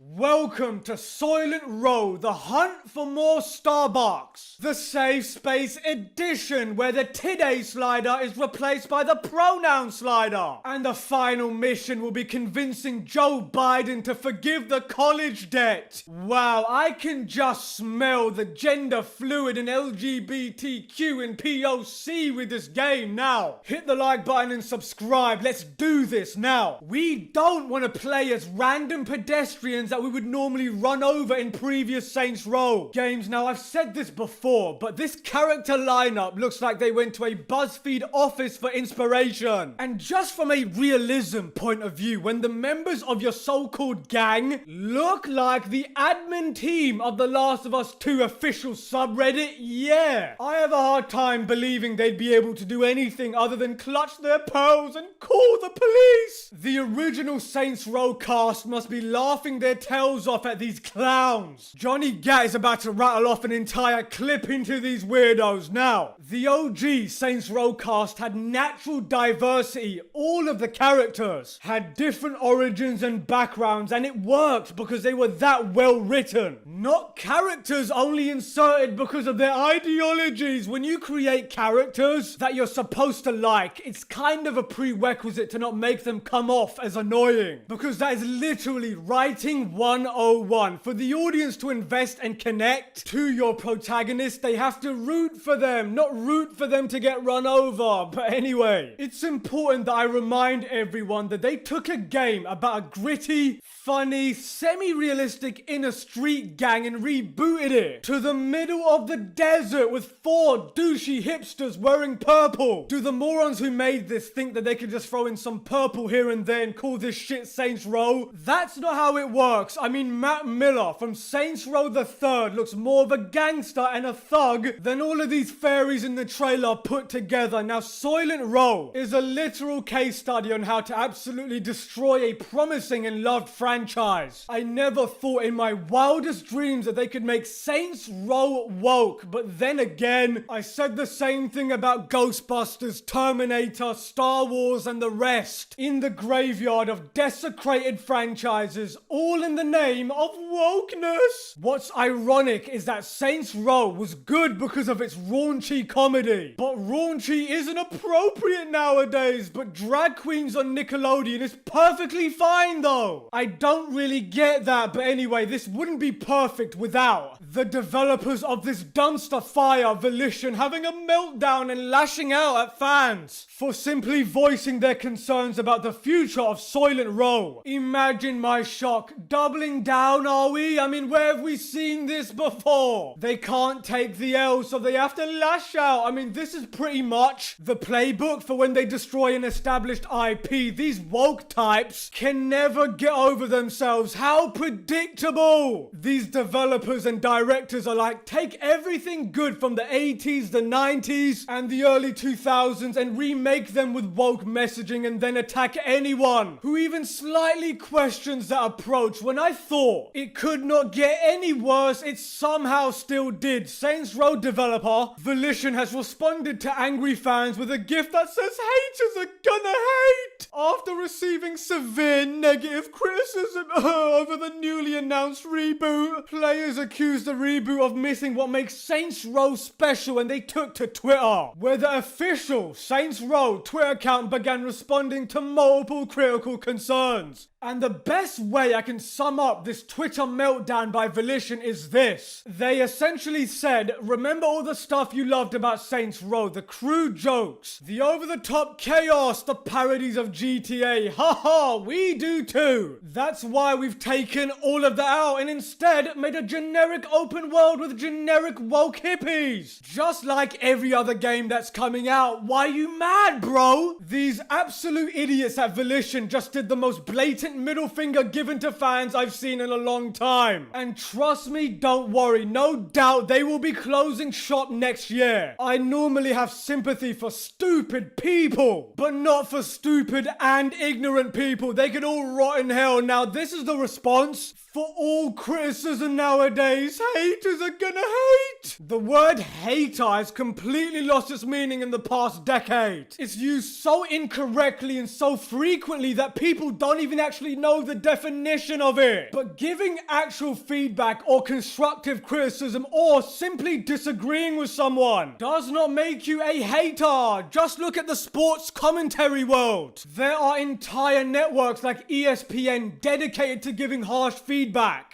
Welcome to Soylent Row, the hunt for more Starbucks. The Safe Space Edition, where the today slider is replaced by the pronoun slider. And the final mission will be convincing Joe Biden to forgive the college debt. Wow, I can just smell the gender fluid and LGBTQ and POC with this game now. Hit the like button and subscribe. Let's do this now. We don't want to play as random pedestrians that we would normally run over in previous Saints Row games. Now, I've said this before, but this character lineup looks like they went to a BuzzFeed office for inspiration. And just from a realism point of view, when the members of your so-called gang look like the admin team of the Last of Us 2 official subreddit, yeah, I have a hard time believing they'd be able to do anything other than clutch their pearls and call the police. The original Saints Row cast must be laughing their tails off at these clowns. Johnny Gat is about to rattle off an entire clip into these weirdos. Now, the OG Saints Row cast had natural diversity. All of the characters had different origins and backgrounds, and it worked because they were that well written. Not characters only inserted because of their ideologies. When you create characters that you're supposed to like, it's kind of a prerequisite to not make them come off as annoying, because that is literally writing 101. For the audience to invest and connect to your protagonist, they have to root for them, not root for them to get run over. But anyway, it's important that I remind everyone that they took a game about a gritty, funny, semi-realistic inner street gang and rebooted it to the middle of the desert with 4 douchey hipsters wearing purple. Do the morons who made this think that they could just throw in some purple here and there and call this shit Saints Row? That's not how it works. I mean, Matt Miller from Saints Row the Third looks more of a gangster and a thug than all of these fairies in the trailer put together. Now, Soylent Row is a literal case study on how to absolutely destroy a promising and loved franchise. I never thought in my wildest dreams that they could make Saints Row woke, but then again, I said the same thing about Ghostbusters, Terminator, Star Wars, and the rest. In the graveyard of desecrated franchises, all in the name of wokeness. What's ironic is that Saints Row was good because of its raunchy comedy, but raunchy isn't appropriate nowadays. But drag queens on Nickelodeon is perfectly fine though. I don't really get that, but anyway, this wouldn't be perfect without the developers of this dumpster fire, Volition, having a meltdown and lashing out at fans for simply voicing their concerns about the future of Soylent Row. Imagine my shock. Doubling down, are we? I mean, where have we seen this before? They can't take the L, so they have to lash out. I mean, this is pretty much the playbook for when they destroy an established IP. These woke types can never get over themselves. How predictable! These developers and directors are like, take everything good from the 80s, the 90s, and the early 2000s and remake them with woke messaging and then attack anyone who even slightly questions that approach. When I thought it could not get any worse, it somehow still did. Saints Row developer Volition has responded to angry fans with a GIF that says haters are gonna hate after receiving severe negative criticism over the newly announced reboot. Players accused the reboot of missing what makes Saints Row special, and they took to Twitter, where the official Saints Row Twitter account began responding to multiple critical concerns. And the best way I can sum up this Twitter meltdown by Volition is this. They essentially said, remember all the stuff you loved about Saints Row, the crude jokes, the over-the-top chaos, the parodies of GTA. Haha, we do too. That's why we've taken all of that out and instead made a generic open world with generic woke hippies. Just like every other game that's coming out. Why you mad, bro? These absolute idiots at Volition just did the most blatant middle finger given to fans I've seen in a long time. And trust me, don't worry, no doubt they will be closing shop next year. I normally have sympathy for stupid people, but not for stupid and ignorant people. They could all rot in hell. Now, this is the response For all criticism nowadays, haters are gonna hate. The word hater has completely lost its meaning in the past decade. It's used so incorrectly and so frequently that people don't even actually know the definition of it. But giving actual feedback or constructive criticism or simply disagreeing with someone does not make you a hater. Just look at the sports commentary world. There are entire networks like ESPN dedicated to giving harsh feedback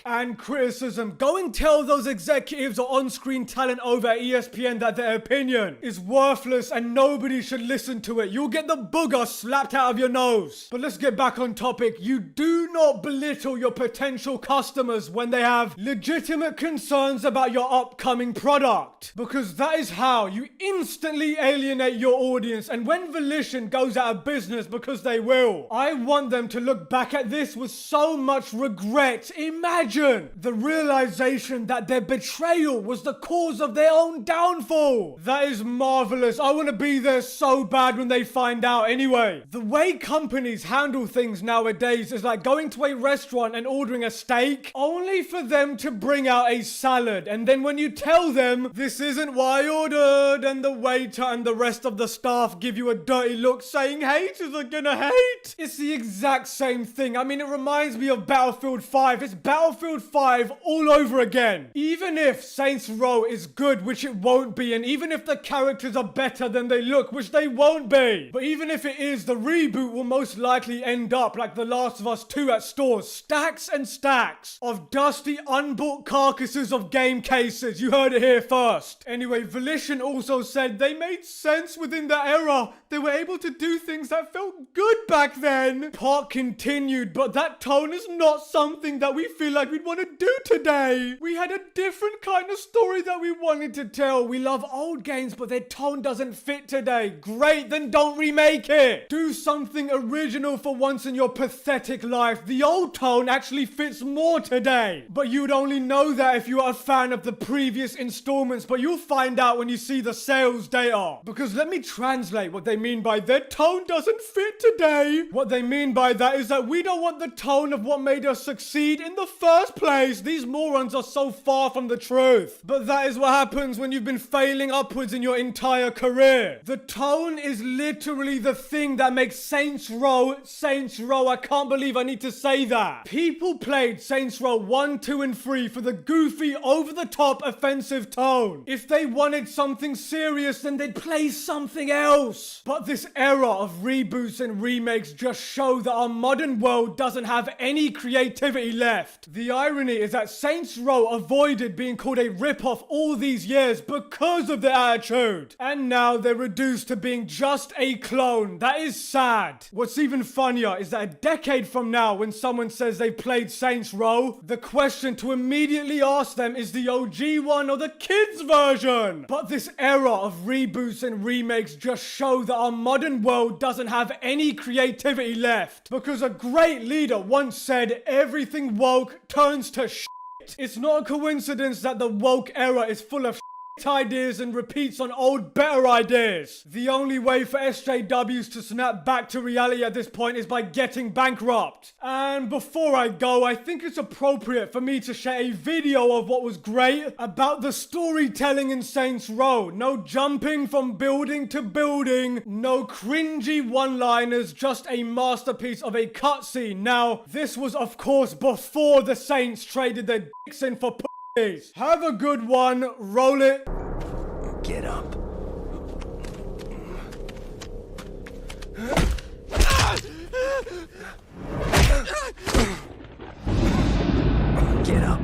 and criticism. Go and tell those executives or on-screen talent over at ESPN that their opinion is worthless and nobody should listen to it. You'll get the booger slapped out of your nose. But let's get back on topic. You do not belittle your potential customers when they have legitimate concerns about your upcoming product, because that is how you instantly alienate your audience. And when Volition goes out of business, because they will, I want them to look back at this with so much regret. Imagine the realization that their betrayal was the cause of their own downfall. That is marvelous. I want to be there so bad when they find out. Anyway, the way companies handle things nowadays is like going to a restaurant and ordering a steak only for them to bring out a salad, and then when you tell them this isn't what I ordered, and the waiter and the rest of the staff give you a dirty look saying haters are gonna hate. It's the exact same thing. I mean, it reminds me of Battlefield 5. It's Battlefield 5 all over again. Even if Saints Row is good, which it won't be, and even if the characters are better than they look, which they won't be, but even if it is, the reboot will most likely end up like The Last of Us 2 at stores. Stacks and stacks of dusty, unbought carcasses of game cases. You heard it here first. Anyway, Volition also said they made sense within the era. They were able to do things that felt good back then. Park continued, but that tone is not something that we feel like we'd want to do today. We had a different kind of story that we wanted to tell. We love old games, but their tone doesn't fit today. Great, then don't remake it. Do something original for once in your pathetic life. The old tone actually fits more today. But you'd only know that if you are a fan of the previous installments, but you'll find out when you see the sales data. Because let me translate what they mean by their tone doesn't fit today. What they mean by that is that we don't want the tone of what made us succeed in the first place. These morons are so far from the truth. But that is what happens when you've been failing upwards in your entire career. The tone is literally the thing that makes Saints Row Saints Row. I can't believe I need to say that. People played Saints Row 1, 2, and 3 for the goofy, over-the-top, offensive tone. If they wanted something serious, then they'd play something else. But this era of reboots and remakes just show that our modern world doesn't have any creativity left. The irony is that Saints Row avoided being called a rip-off all these years because of their attitude. And now they're reduced to being just a clone. That is sad. What's even funnier is that a decade from now, when someone says they played Saints Row, the question to immediately ask them is the OG one or the kids version. But this era of reboots and remakes just show that our modern world doesn't have any creativity left. Because a great leader once said, everything woke turns to shit. It's not a coincidence that the woke era is full of ideas and repeats on old better ideas. The only way for SJWs to snap back to reality at this point is by getting bankrupt. And before I go, I think it's appropriate for me to share a video of what was great about the storytelling in Saints Row. No jumping from building to building, no cringy one-liners, just a masterpiece of a cutscene. Now, this was of course before the Saints traded their dicks in for Have a good one. Roll it. Get up. Get up.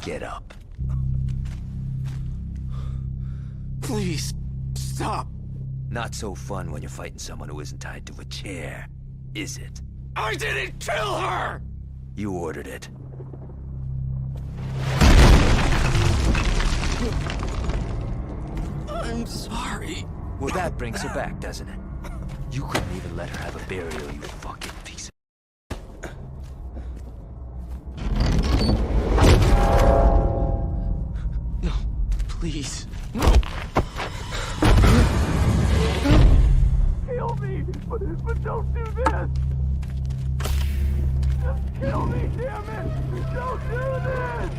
Get up. Please, stop. Not so fun when you're fighting someone who isn't tied to a chair, is it? I didn't kill her! You ordered it. I'm sorry. Well, that brings her back, doesn't it? You couldn't even let her have a burial, you fucking piece of... No, please. Please, no. Kill me, but don't do this. Just kill me, damn it! Don't do this!